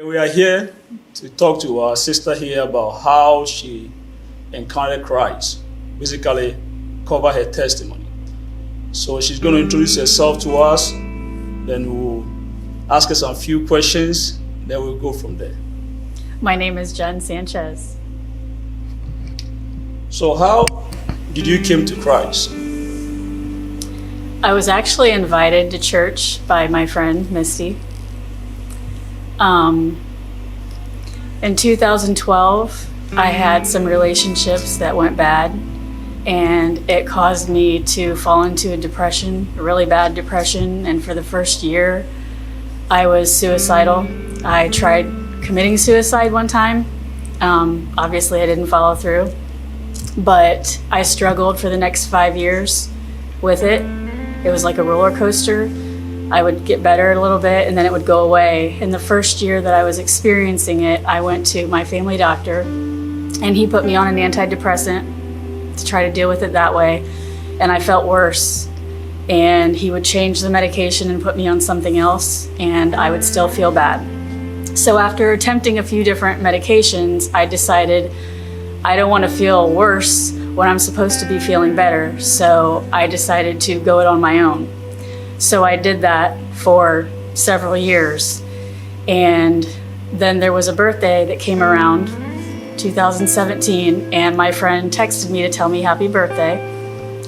We are here to talk to our sister here about how she encountered Christ, basically cover her testimony. So she's going to introduce herself to us, then we'll ask her some few questions, then we'll go from there. My name is Jen Sanchez. So how did you came to Christ? I was actually invited to church by my friend Misty. In 2012, I had some relationships that went bad, and it caused me to fall into a depression, a really bad depression. And for the first year, I was suicidal. I tried committing suicide one time. Obviously, I didn't follow through, but I struggled for the next 5 years with it. It was like a roller coaster. I would get better a little bit and then it would go away. In the first year that I was experiencing it, I went to my family doctor and he put me on an antidepressant to try to deal with it that way. And I felt worse. And he would change the medication and put me on something else and I would still feel bad. So after attempting a few different medications, I decided I don't want to feel worse when I'm supposed to be feeling better. So I decided to go it on my own. So I did that for several years. And then there was a birthday that came around, 2017, and my friend texted me to tell me happy birthday.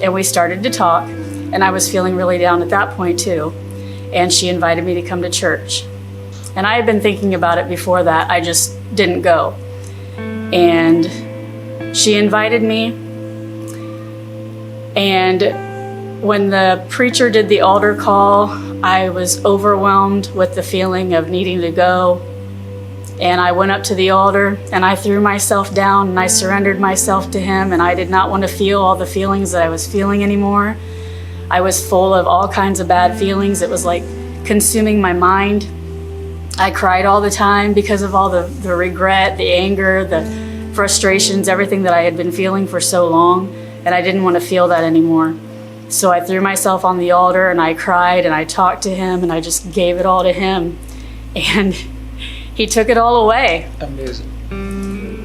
And we started to talk, and I was feeling really down at that point too. And she invited me to come to church. And I had been thinking about it before that, I just didn't go. And she invited me, and when the preacher did the altar call, I was overwhelmed with the feeling of needing to go. And I went up to the altar and I threw myself down and I surrendered myself to him, and I did not want to feel all the feelings that I was feeling anymore. I was full of all kinds of bad feelings. It was like consuming my mind. I cried all the time because of all the regret, the anger, the frustrations, everything that I had been feeling for so long, and I didn't want to feel that anymore. So I threw myself on the altar and I cried and I talked to him and I just gave it all to him, and he took it all away. Amazing.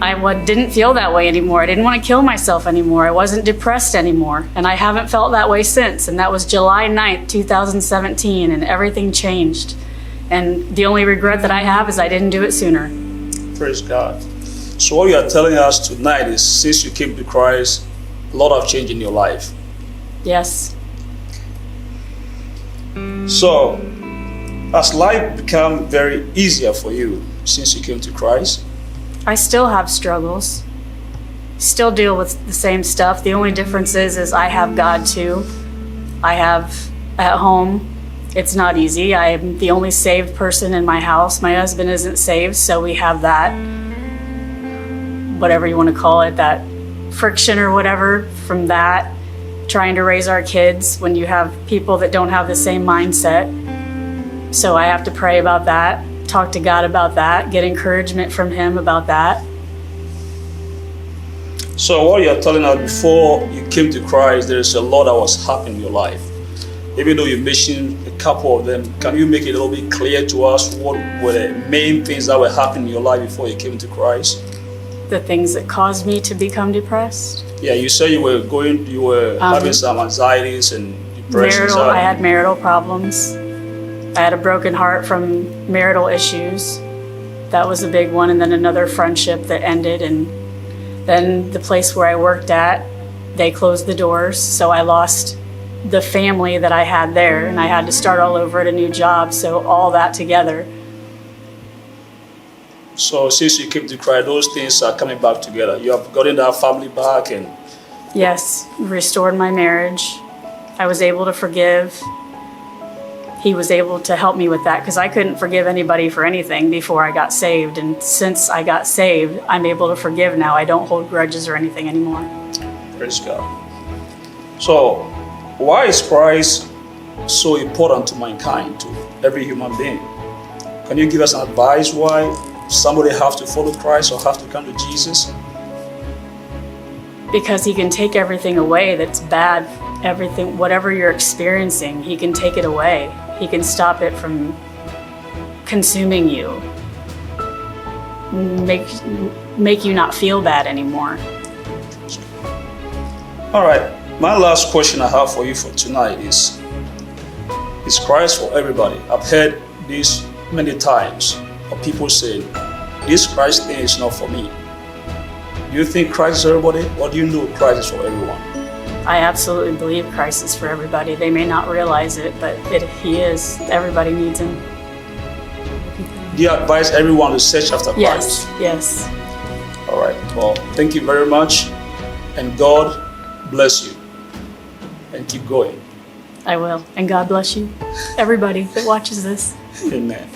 I didn't feel that way anymore. I didn't want to kill myself anymore. I wasn't depressed anymore, and I haven't felt that way since. And that was July 9th, 2017, and everything changed. And the only regret that I have is I didn't do it sooner. Praise God. So what you are telling us tonight is, since you came to Christ, a lot of change in your life. Yes. So, has life become very easier for you since you came to Christ? I still have struggles. Still deal with the same stuff. The only difference is I have God too. I have at home. It's not easy. I am the only saved person in my house. My husband isn't saved, so we have that, whatever you want to call it, that friction or whatever from that. Trying to raise our kids when you have people that don't have the same mindset. So I have to pray about that, talk to God about that, get encouragement from him about that. So what you're telling us, before you came to Christ, there's a lot that was happening in your life. Even though you mentioned a couple of them, can you make it a little bit clear to us what were the main things that were happening in your life before you came to Christ? The things that caused me to become depressed. Yeah, you said you were having some anxieties and depression. I had marital problems. I had a broken heart from marital issues. That was a big one. And then another friendship that ended. And then the place where I worked at, they closed the doors. So I lost the family that I had there, and I had to start all over at a new job. So all that together. So since you came to Christ, those things are coming back together. You have gotten that family back, and yes, restored my marriage. I was able to forgive. He was able to help me with that because I couldn't forgive anybody for anything before I got saved. And since I got saved, I'm able to forgive now. I don't hold grudges or anything anymore. Praise God. So why is Christ so important to mankind, to every human being? Can you give us an advice why somebody have to follow Christ or have to come to Jesus? Because he can take everything away that's bad, everything, whatever you're experiencing, he can take it away. He can stop it from consuming you. make you not feel bad anymore. All right. My last question I have for you for tonight is Christ for everybody? I've heard this many times of people saying, this Christ thing is not for me. Do you think Christ is for everybody, or do you know Christ is for everyone? I absolutely believe Christ is for everybody. They may not realize it, but He is. Everybody needs Him. Do you advise everyone to search after Yes, Christ? yes. All right. Well, thank you very much, and God bless you. And keep going. I will. And God bless you, everybody that watches this. Amen.